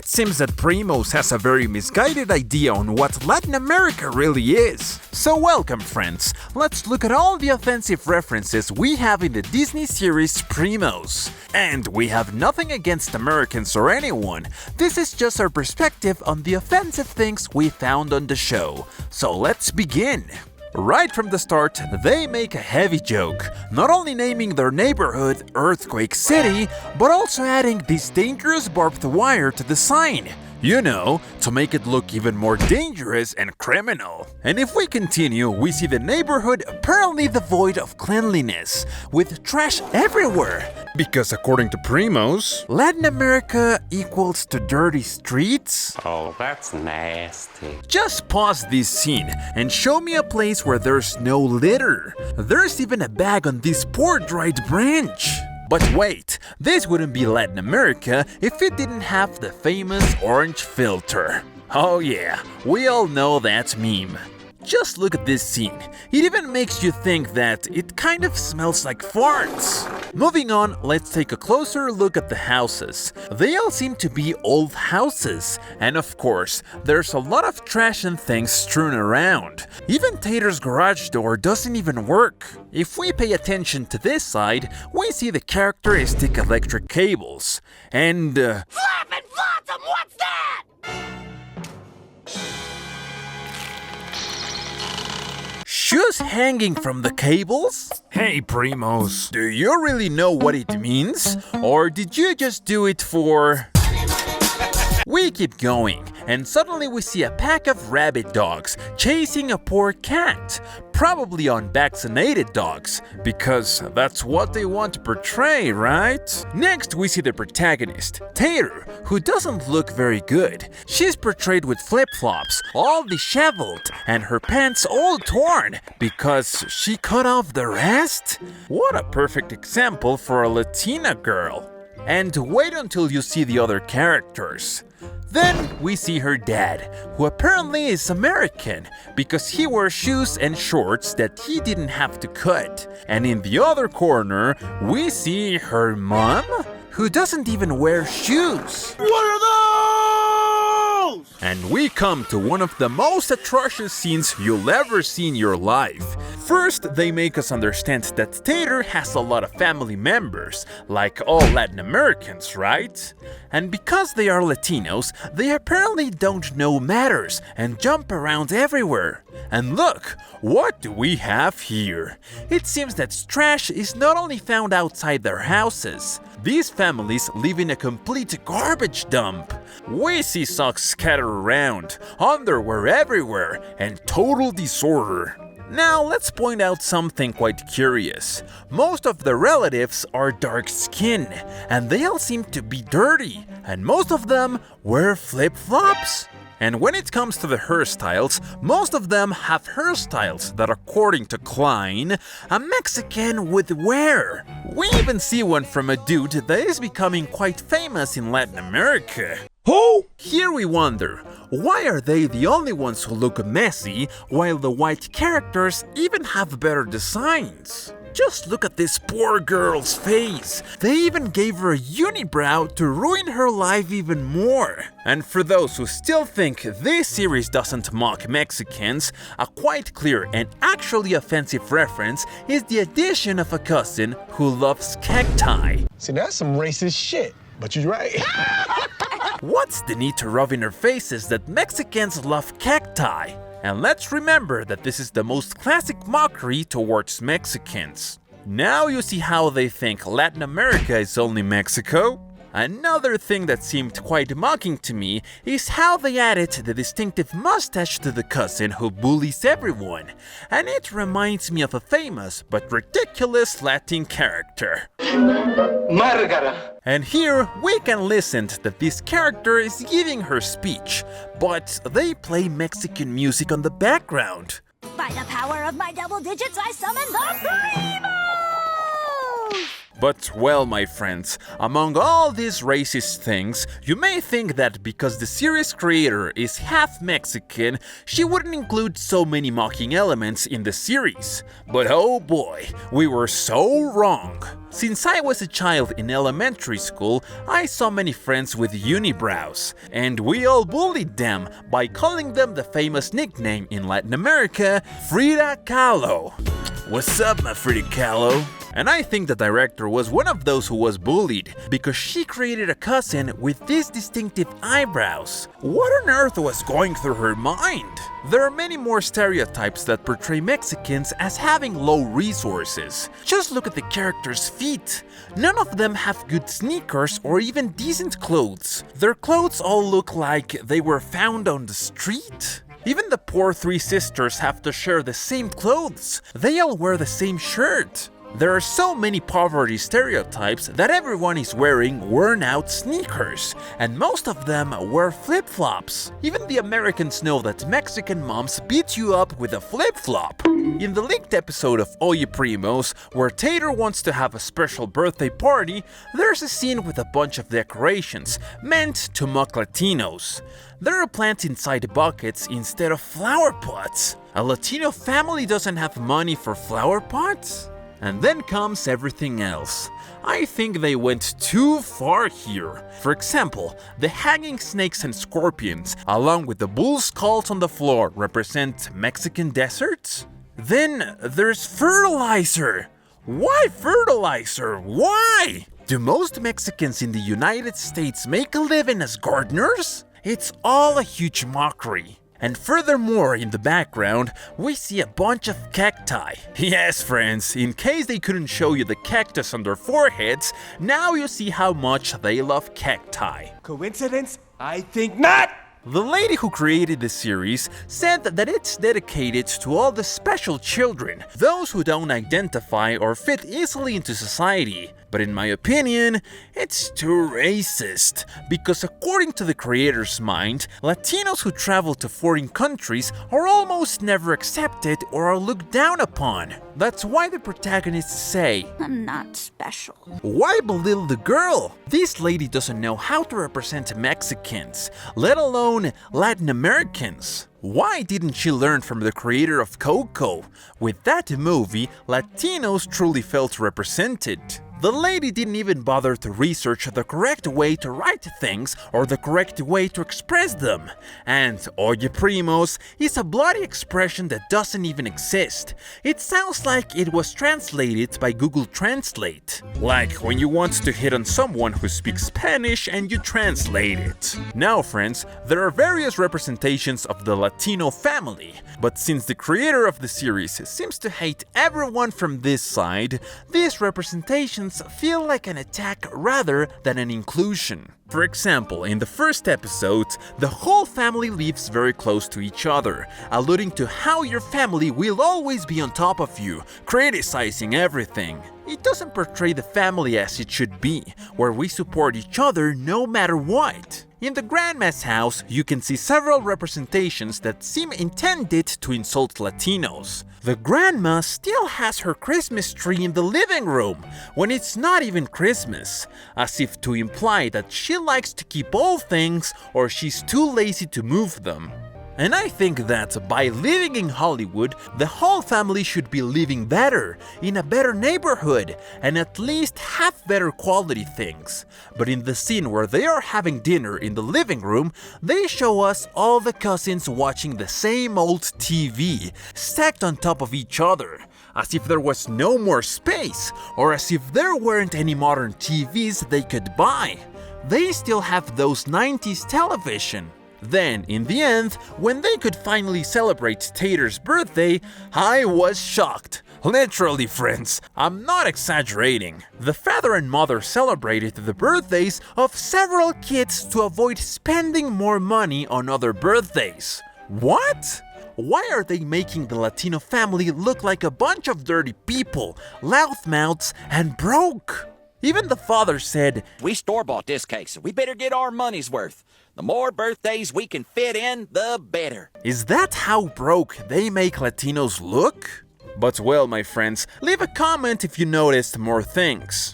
It seems that Primos has a very misguided idea on what Latin America really is. So welcome friends, let's look at all the offensive references we have in the Disney series Primos. And we have nothing against Americans or anyone, this is just our perspective on the offensive things we found on the show. So let's begin. Right from the start, they make a heavy joke, not only naming their neighborhood Earthquake City, but also adding this dangerous barbed wire to the sign. You know, to make it look even more dangerous and criminal. And if we continue, we see the neighborhood apparently devoid of cleanliness, with trash everywhere. Because according to Primos, Latin America equals to dirty streets? Oh, that's nasty. Just pause this scene and show me a place where there's no litter. There's even a bag on this poor dried branch. But wait, this wouldn't be Latin America if it didn't have the famous orange filter. Oh yeah, we all know that meme. Just look at this scene. It even makes you think that it kind of smells like farts. Moving on, let's take a closer look at the houses. They all seem to be old houses. And of course, there's a lot of trash and things strewn around. Even Tater's garage door doesn't even work. If we pay attention to this side, we see the characteristic electric cables. And Flappin' Flotsam, what's that? shoes hanging from the cables? Hey Primos, do you really know what it means? Or did you just do it for... We keep going, and suddenly we see a pack of rabid dogs chasing a poor cat. Probably unvaccinated dogs, because that's what they want to portray, right? Next we see the protagonist, Tater, who doesn't look very good. She's portrayed with flip-flops, all disheveled, and her pants all torn, because she cut off the rest? What a perfect example for a Latina girl. And wait until you see the other characters. Then we see her dad, who apparently is American, because he wears shoes and shorts that he didn't have to cut. And in the other corner, we see her mom, who doesn't even wear shoes. What are those? And we come to one of the most atrocious scenes you'll ever see in your life. First, they make us understand that Tater has a lot of family members, like all Latin Americans, right? And because they are Latinos, they apparently don't know matters and jump around everywhere. And look, what do we have here? It seems that trash is not only found outside their houses. These families live in a complete garbage dump. We see socks scattered around, underwear everywhere, and total disorder. Now let's point out something quite curious. Most of the relatives are dark skinned, and they all seem to be dirty, and most of them wear flip-flops. And when it comes to the hairstyles, most of them have hairstyles that, according to Klein, a Mexican would wear. We even see one from a dude that is becoming quite famous in Latin America. Who? Here we wonder, why are they the only ones who look messy while the white characters even have better designs? Just look at this poor girl's face. They even gave her a unibrow to ruin her life even more. And for those who still think this series doesn't mock Mexicans, a quite clear and actually offensive reference is the addition of a cousin who loves cacti. See, that's some racist shit, but you're right. What's the need to rub in our faces that Mexicans love cacti? And let's remember that this is the most classic mockery towards Mexicans. Now you see how they think Latin America is only Mexico? Another thing that seemed quite mocking to me is how they added the distinctive mustache to the cousin who bullies everyone. And it reminds me of a famous but ridiculous Latin character. Margara. And here we can listen that this character is giving her speech, but they play Mexican music on the background. By the power of my double digits, I summon the Primos! But well, my friends, among all these racist things, you may think that because the series creator is half Mexican, she wouldn't include so many mocking elements in the series. But oh boy, we were so wrong. Since I was a child in elementary school, I saw many friends with unibrows, and we all bullied them by calling them the famous nickname in Latin America, Frida Kahlo. What's up, my Frida Kahlo? And I think the director was one of those who was bullied, because she created a cousin with these distinctive eyebrows. What on earth was going through her mind? There are many more stereotypes that portray Mexicans as having low resources. Just look at the characters' feet. None of them have good sneakers or even decent clothes. Their clothes all look like they were found on the street. Even the poor three sisters have to share the same clothes. They all wear the same shirt. There are so many poverty stereotypes that everyone is wearing worn-out sneakers, and most of them wear flip-flops. Even the Americans know that Mexican moms beat you up with a flip-flop. In the leaked episode of Oye Primos, where Tater wants to have a special birthday party, there's a scene with a bunch of decorations meant to mock Latinos. There are plants inside buckets instead of flower pots. A Latino family doesn't have money for flower pots? And then comes everything else. I think they went too far here. For example, the hanging snakes and scorpions, along with the bull skulls on the floor, represent Mexican deserts? Then there's fertilizer! Why fertilizer? Why? Do most Mexicans in the United States make a living as gardeners? It's all a huge mockery. And furthermore, in the background, we see a bunch of cacti. Yes, friends, in case they couldn't show you the cactus on their foreheads, now you see how much they love cacti. Coincidence? I think not! The lady who created the series said that it's dedicated to all the special children, those who don't identify or fit easily into society. But in my opinion, it's too racist, because according to the creator's mind, Latinos who travel to foreign countries are almost never accepted or are looked down upon. That's why the protagonists say, I'm not special. why belittle the girl? This lady doesn't know how to represent Mexicans, let alone Latin Americans. Why didn't she learn from the creator of Coco? With that movie, Latinos truly felt represented. The lady didn't even bother to research the correct way to write things or the correct way to express them. And Oye Primos is a bloody expression that doesn't even exist. It sounds like it was translated by Google Translate. Like when you want to hit on someone who speaks Spanish and you translate it. Now, friends, there are various representations of the Latino family, but since the creator of the series seems to hate everyone from this side, these representations feel like an attack rather than an inclusion. For example, in the first episode, the whole family lives very close to each other, alluding to how your family will always be on top of you, criticizing everything. It doesn't portray the family as it should be, where we support each other no matter what. In the grandma's house, you can see several representations that seem intended to insult Latinos. The grandma still has her Christmas tree in the living room, when it's not even Christmas, as if to imply that she likes to keep old things or she's too lazy to move them. And I think that by living in Hollywood, the whole family should be living better, in a better neighborhood, and at least have better quality things. But in the scene where they are having dinner in the living room, they show us all the cousins watching the same old TV, stacked on top of each other, as if there was no more space, or as if there weren't any modern TVs they could buy. They still have those 90s television. Then, in the end, when they could finally celebrate Tater's birthday, I was shocked. Literally, friends, I'm not exaggerating. The father and mother celebrated the birthdays of several kids to avoid spending more money on other birthdays. What? Why are they making the Latino family look like a bunch of dirty people, loudmouths, and broke? Even the father said, We store-bought this cake, so we better get our money's worth. The more birthdays we can fit in, the better. Is that how broke they make Latinos look? But well, my friends, leave a comment if you noticed more things.